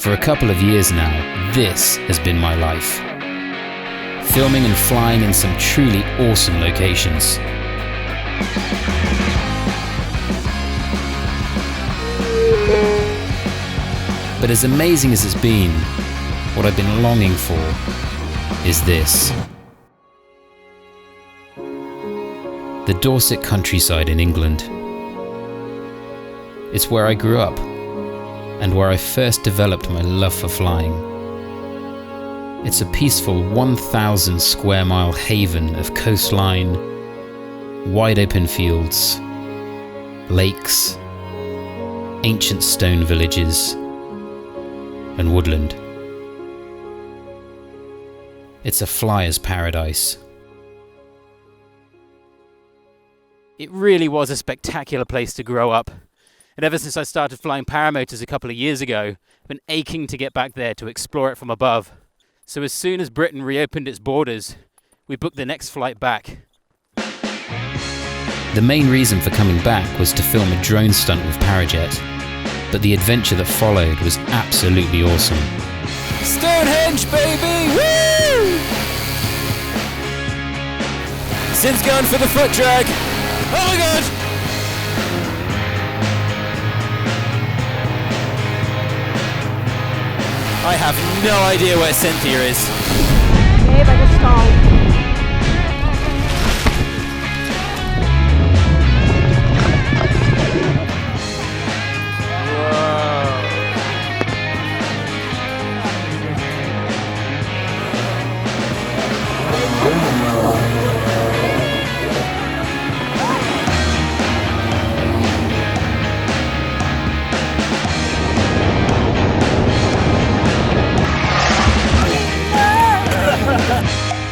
For a couple of years now, this has been my life. Filming and flying in some truly awesome locations. But as amazing as it's been, what I've been longing for is this. The Dorset Countryside in England. It's where I grew up, and where I first developed my love for flying. It's a peaceful 1,000 square mile haven of coastline, wide open fields, lakes, ancient stone villages, and woodland. It's a flyer's paradise. It really was a spectacular place to grow up. And ever since I started flying paramotors a couple of years ago, I've been aching to get back there to explore it from above. So as soon as Britain reopened its borders, we booked the next flight back. The main reason for coming back was to film a drone stunt with Parajet, but the adventure that followed was absolutely awesome. Stonehenge, baby! Woo! Sin's going for the foot drag. Oh my god! I have no idea where Cynthia is. Babe, I just stalled.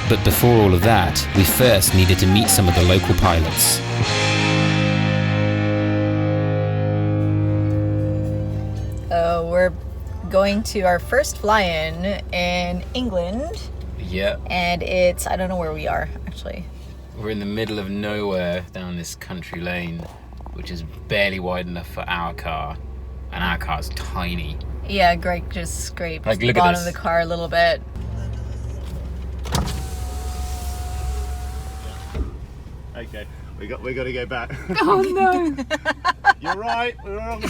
But before all of that, we first needed to meet some of the local pilots. We're going to our first fly-in in England. Yeah. And it's, I don't know where we are, actually. We're in the middle of nowhere down this country lane, which is barely wide enough for our car. And our car's tiny. Yeah, Greg just scraped Like, the look at bottom of this. the car a little bit. Okay, we got to go back. Oh no! You're right. We're wrong.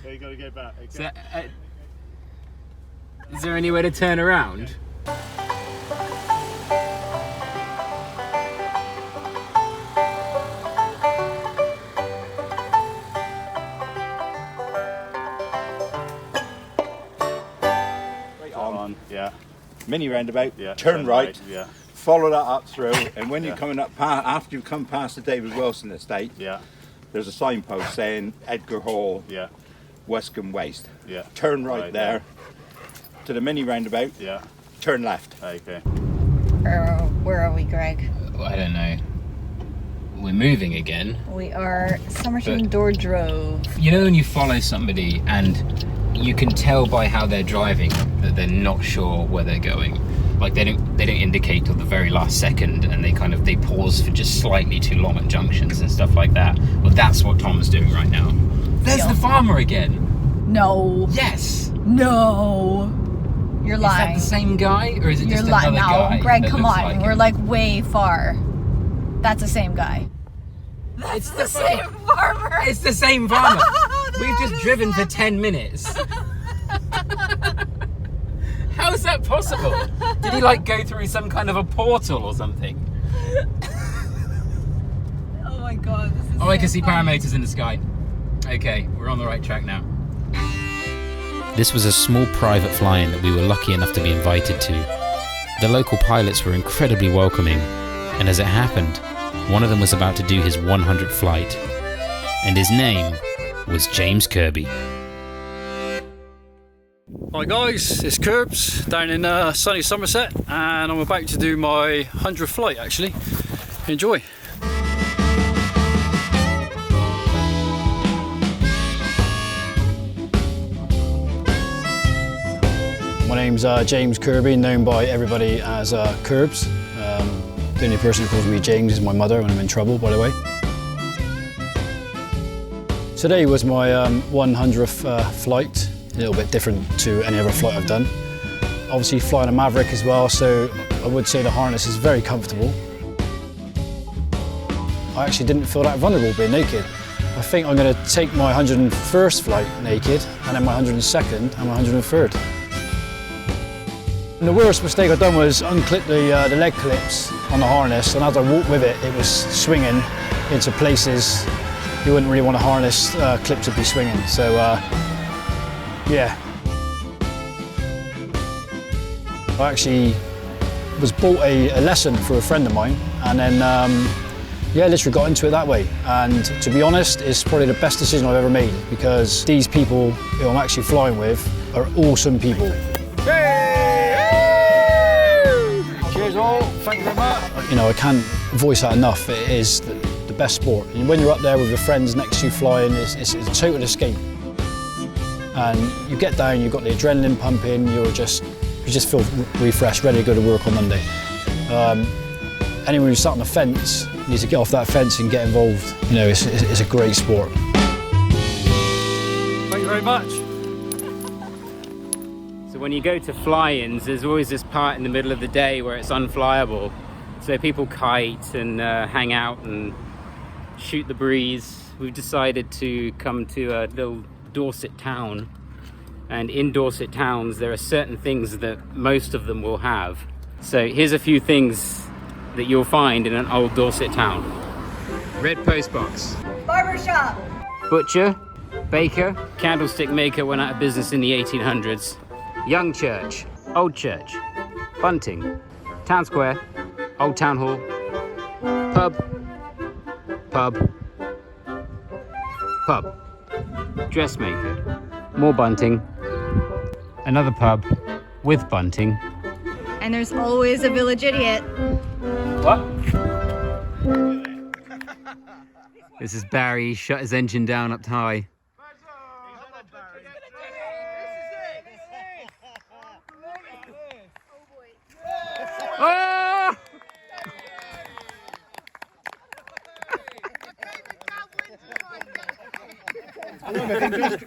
We got to go back. Okay. So, is there any way to turn around? On. Yeah. Mini roundabout, Yeah. turn right, Yeah. follow that up through, and when you're coming up after you come past the David Wilson estate, Yeah. there's a signpost saying Edgar Hall, Yeah. Westcombe Waste. Yeah. Turn right there to the mini roundabout, Yeah. turn left. Okay. Where are we, Greg? I don't know. We're moving again. We are Somerton But- Dordrove. You know when you follow somebody and you can tell by how they're driving that they're not sure where they're going. Like they don't indicate till the very last second, and they pause for just slightly too long at junctions and stuff like that. Well, that's what Tom's doing right now. There's Yeah. the farmer again. No. Yes. No. You're Is lying. that the same guy, or is it You're just lying. another No, guy? Greg, that come looks on. like We're him? like way far. That's the same guy. It's The same farmer. It's the same farmer. We've just driven for 10 minutes. How is that possible? Did he like go through some kind of a portal or something? Oh my god, this is Oh, I so can see funny. paramotors in the sky. Okay, we're on the right track now. This was a small private fly-in that we were lucky enough to be invited to. The local pilots were incredibly welcoming, and as it happened, one of them was about to do his 100th flight, and his name was James Kirby. Hi guys, it's Curbs down in sunny Somerset, and I'm about to do my 100th flight actually. Enjoy. My name's James Kirby, known by everybody as Curbs. The only person who calls me James is my mother when I'm in trouble, by the way. Today was my 100th flight little bit different to any other flight I've done. Obviously flying a Maverick as well, so I would say the harness is very comfortable. I actually didn't feel that vulnerable being naked. I think I'm going to take my 101st flight naked, and then my 102nd and my 103rd. And the worst mistake I've done was unclip the leg clips on the harness, and as I walked with it, it was swinging into places you wouldn't really want a harness clip to be swinging. So yeah. I actually was bought a lesson for a friend of mine, and then yeah, literally got into it that way. And to be honest, it's probably the best decision I've ever made, because these people who I'm actually flying with are awesome people. Cheers all, thank you very much. You know, I can't voice that enough. It is the best sport. And when you're up there with your friends next to you flying, it's a total escape. And you get down, you've got the adrenaline pumping, you just feel refreshed, ready to go to work on Monday. Anyone who's sat on the fence needs to get off that fence and get involved. You know, it's a great sport. Thank you very much. So when you go to fly-ins, there's always this part in the middle of the day where it's unflyable. So people kite and hang out and shoot the breeze. We've decided to come to a little Dorset town. And in Dorset towns, there are certain things that most of them will have. So here's a few things that you'll find in an old Dorset town. Red postbox. Barbershop. Butcher. Baker. Candlestick maker went out of business in the 1800s. Young church. Old church. Bunting. Town square. Old town hall. Pub. Pub. Pub. Dressmaker. More bunting. Another pub with bunting. And there's always a village idiot. What? This is Barry, shut his engine down up high. Oh!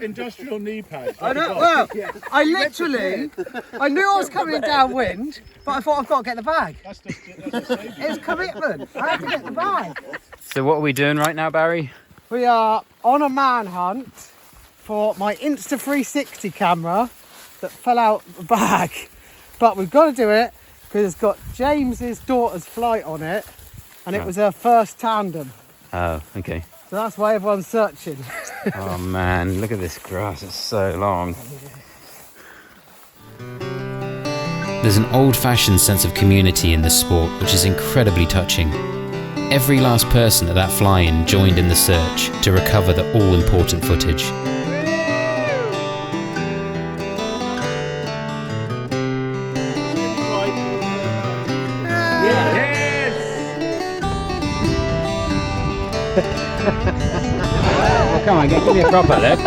Industrial knee pads. I know, well, I knew I was coming downwind, but I thought I've got to get the bag. It's commitment. I have to get the bag. So what are we doing right now, Barry? We are on a manhunt for my Insta360 camera that fell out the bag. But we've got to do it because it's got James's daughter's flight on it, and it was her first tandem. Oh, okay. So that's why everyone's searching. Oh man, look at this grass, it's so long. There's an old-fashioned sense of community in this sport which is incredibly touching. Every last person at that fly-in joined in the search to recover the all-important footage. Well, come on, give me a proper look.